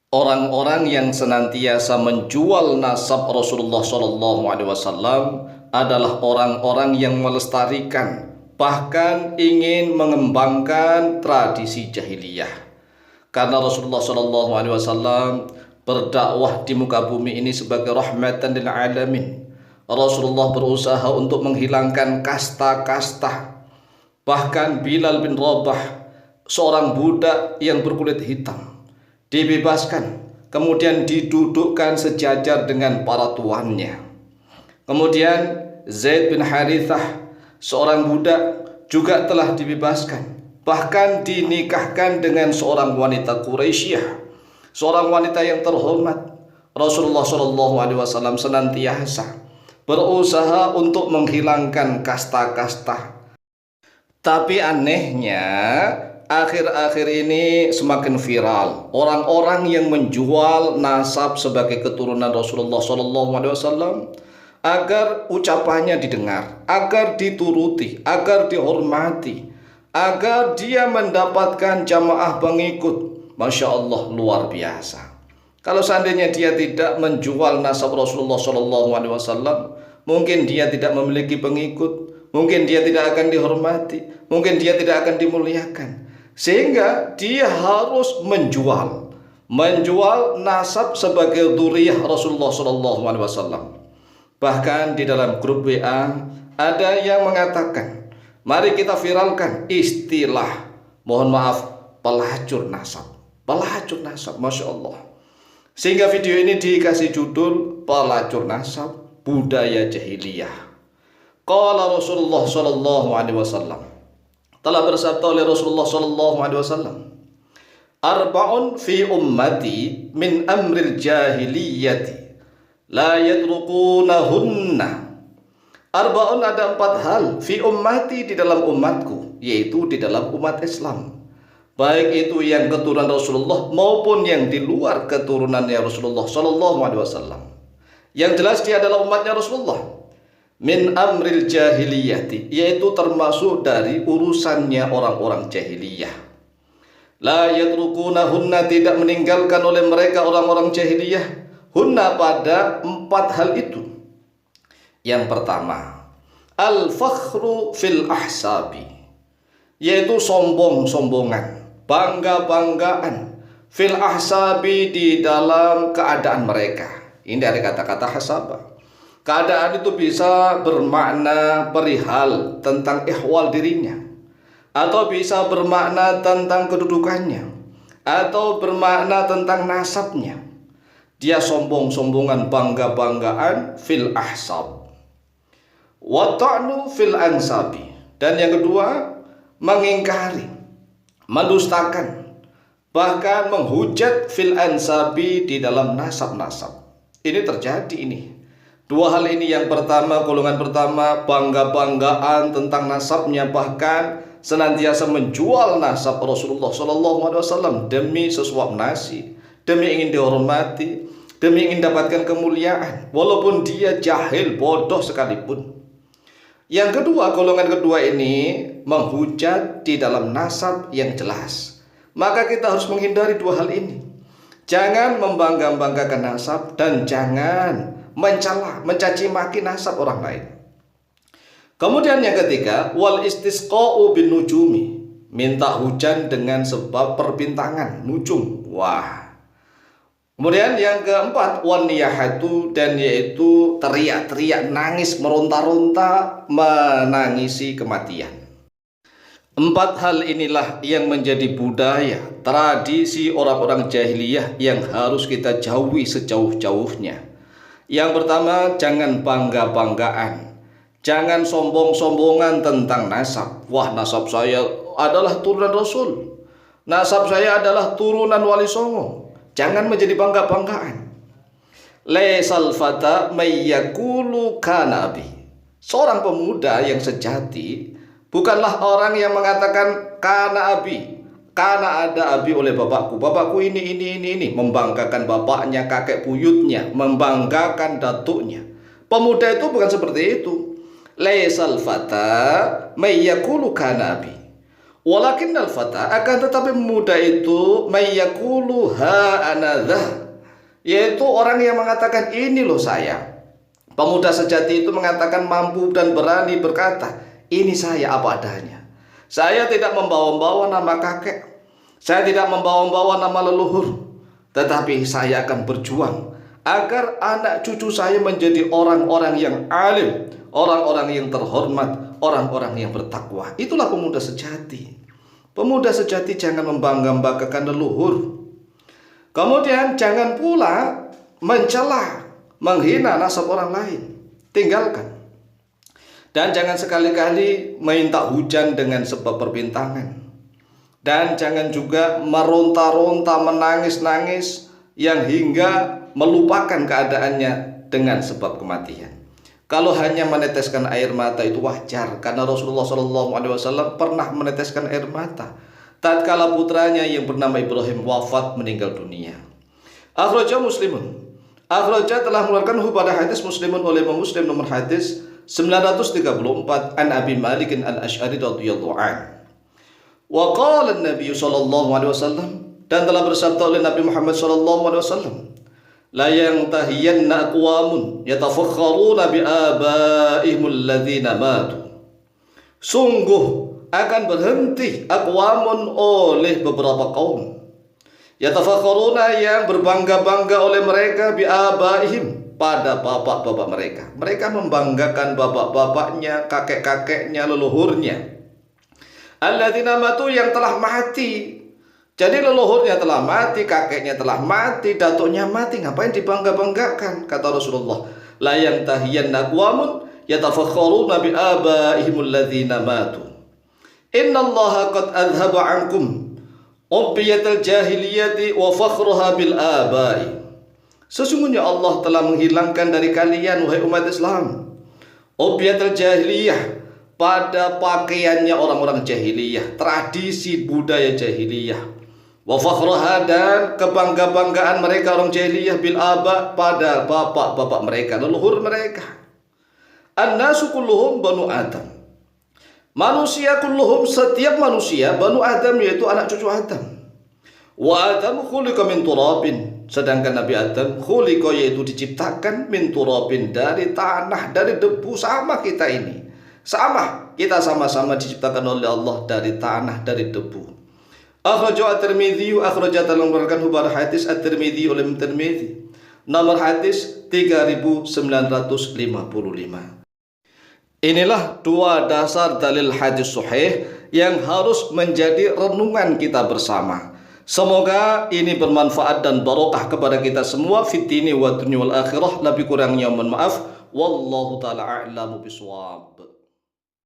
Orang-orang yang senantiasa menjual nasab Rasulullah SAW adalah orang-orang yang melestarikan, bahkan ingin mengembangkan tradisi jahiliyah. Karena Rasulullah SAW berdakwah di muka bumi ini sebagai rahmatan lil alamin. Rasulullah berusaha untuk menghilangkan kasta-kasta. Bahkan Bilal bin Rabah, seorang budak yang berkulit hitam, dibebaskan, kemudian didudukkan sejajar dengan para tuannya. Kemudian Zaid bin Harithah, seorang budak, juga telah dibebaskan, bahkan dinikahkan dengan seorang wanita Quraisyah, seorang wanita yang terhormat. Rasulullah SAW senantiasa berusaha untuk menghilangkan kasta-kasta. Tapi anehnya, akhir-akhir ini semakin viral orang-orang yang menjual nasab sebagai keturunan Rasulullah SAW agar ucapannya didengar, agar dituruti, agar dihormati, agar dia mendapatkan jamaah pengikut. Masya Allah, luar biasa. Kalau seandainya dia tidak menjual nasab Rasulullah SAW, mungkin dia tidak memiliki pengikut, mungkin dia tidak akan dihormati, mungkin dia tidak akan dimuliakan. Sehingga dia harus menjual nasab sebagai dzurriyyah Rasulullah SAW. Bahkan di dalam grup WA ada yang mengatakan, mari kita viralkan istilah, mohon maaf, pelacur nasab. Pelacur nasab, Masya Allah. Sehingga video ini dikasih judul pelacur nasab budaya jahiliyah. Qala Rasulullah SAW, telah bersabda oleh Rasulullah SAW, arba'un fi ummati min amril jahiliyati la yatrukunahunna. Arba'un, ada 4 hal, fi ummati, di dalam umatku, yaitu di dalam umat Islam, baik itu yang keturunan Rasulullah maupun yang di luar keturunannya Rasulullah SAW. Yang jelas dia adalah umatnya Rasulullah. Min amril jahiliyati, yaitu termasuk dari urusannya orang-orang jahiliyah. La yatrukunahunna, tidak meninggalkan oleh mereka orang-orang jahiliyah, hunna, pada 4 hal itu. Yang pertama, al-fakhru fil ahsabi, yaitu sombong-sombongan, bangga-banggaan, fil ahsabi, di dalam keadaan mereka. Ini dari kata-kata hasabah. Keadaan itu bisa bermakna perihal tentang ihwal dirinya, atau bisa bermakna tentang kedudukannya, atau bermakna tentang nasabnya. Dia sombong-sombongan, bangga-banggaan fil ahsab. Wa ta'nu fil ansabi, dan yang kedua, mengingkari, mendustakan, bahkan menghujat fil ansabi, di dalam nasab-nasab. Ini terjadi ini. 2 hal ini, yang pertama, golongan pertama, bangga-banggaan tentang nasabnya, bahkan senantiasa menjual nasab Rasulullah SAW demi sesuap nasi, demi ingin dihormati, demi ingin dapatkan kemuliaan, walaupun dia jahil, bodoh sekalipun. Yang kedua, golongan kedua ini menghujat di dalam nasab yang jelas. Maka kita harus menghindari 2 hal ini. Jangan membangga-banggakan nasab, dan jangan mencela, mencaci maki nasab orang lain. Kemudian yang ketiga, wal istisqa'u bin nujumi, minta hujan dengan sebab perbintangan, nujum. Wah. Kemudian yang keempat, wan niyahatu, dan yaitu teriak-teriak, nangis, meronta-ronta, menangisi kematian. 4 hal inilah yang menjadi budaya, tradisi orang-orang jahiliyah yang harus kita jauhi sejauh-jauhnya. Yang pertama, jangan bangga-banggaan, jangan sombong-sombongan tentang nasab. Wah, nasab saya adalah turunan Rasul, nasab saya adalah turunan Wali Songo. Jangan menjadi bangga-banggaan. Laisal fata mayyakulu kana abi. Seorang pemuda yang sejati bukanlah orang yang mengatakan kana abi, karena ada abi oleh bapakku, bapakku ini, membanggakan bapaknya, kakek buyutnya, membanggakan datuknya. Pemuda itu bukan seperti itu. Laisal fata mayyakulu kana abi, Walakinnal fata, akan tetapi pemuda itu mayyaqulu ha anadha, yaitu orang yang mengatakan ini loh saya. Pemuda sejati itu mengatakan mampu dan berani berkata, ini saya apa adanya. Saya tidak membawa-bawa nama kakek, saya tidak membawa-bawa nama leluhur, tetapi saya akan berjuang agar anak cucu saya menjadi orang-orang yang alim, orang-orang yang terhormat, orang-orang yang bertakwa. Itulah pemuda sejati. Pemuda sejati jangan membangga-banggakan leluhur. Kemudian jangan pula mencela, menghina nasab orang lain. Tinggalkan. Dan jangan sekali-kali minta hujan dengan sebab perbintangan. Dan jangan juga meronta-ronta, menangis-nangis yang hingga melupakan keadaannya dengan sebab kematian. Kalau hanya meneteskan air mata itu wajar, karena Rasulullah SAW pernah meneteskan air mata tatkala putranya yang bernama Ibrahim wafat meninggal dunia. Akhraja Muslimun. Akhraja telah mengeluarkan pada hadis Muslimun oleh Imam Muslim nomor hadis 934 an Abi Malik al-Asy'ari radhiyallahu anhu. Wa qala an-nabiy sallallahu alaihi wasallam, dan telah bersabda oleh Nabi Muhammad sallallahu alaihi wasallam, la yantahiyanna aqwamun yatafakharuna bi abaihimul ladzina matu. Sungguh akan berhenti aqwamun oleh beberapa kaum, yatafakharuna yang berbangga-bangga oleh mereka bi abaihim pada bapak-bapak mereka. Mereka membanggakan bapak-bapaknya, kakek-kakeknya, leluhurnya. Alladzina matu, yang telah mati. Jadi leluhurnya telah mati, kakeknya telah mati, datuknya mati, ngapain dibangga-banggakan? Kata Rasulullah, la yantahiyanna aqwamun yatafakharuna bi abaihimul ladzina matu. Innallaha qad adhaba ankum ubbiyatal jahiliyati wa fakhruha bil abai. Sesungguhnya Allah telah menghilangkan dari kalian, wahai umat Islam, ubbiyatal jahiliyah, pada pakaiannya orang-orang jahiliyah, tradisi budaya jahiliyah, wa fakhruha, dan kebangga-banggaan mereka orang jahiliyah, bil aba, pada bapak-bapak mereka, leluhur mereka. An-nasu kulluhum banu Adam. Manusia kulluhum, setiap manusia, banu Adam, yaitu anak cucu Adam. Wa Adam khuliqa min turabin, sedangkan Nabi Adam khuliqa, yaitu diciptakan, min turabin, dari tanah, dari debu. Sama kita ini, sama, kita sama-sama diciptakan oleh Allah dari tanah, dari debu. Akhrajahu at-Tirmidzi, akhraja dalam mengeluarkan pada hadis at-Tirmidzi oleh Tirmidzi nomor hadis 3955. Inilah dua dasar dalil hadis sahih yang harus menjadi renungan kita bersama. Semoga ini bermanfaat dan barokah kepada kita semua fid dini wa dunya wal akhirah. Lebih kurangnya mohon maaf. Wallahu taala a'lamu bishawab.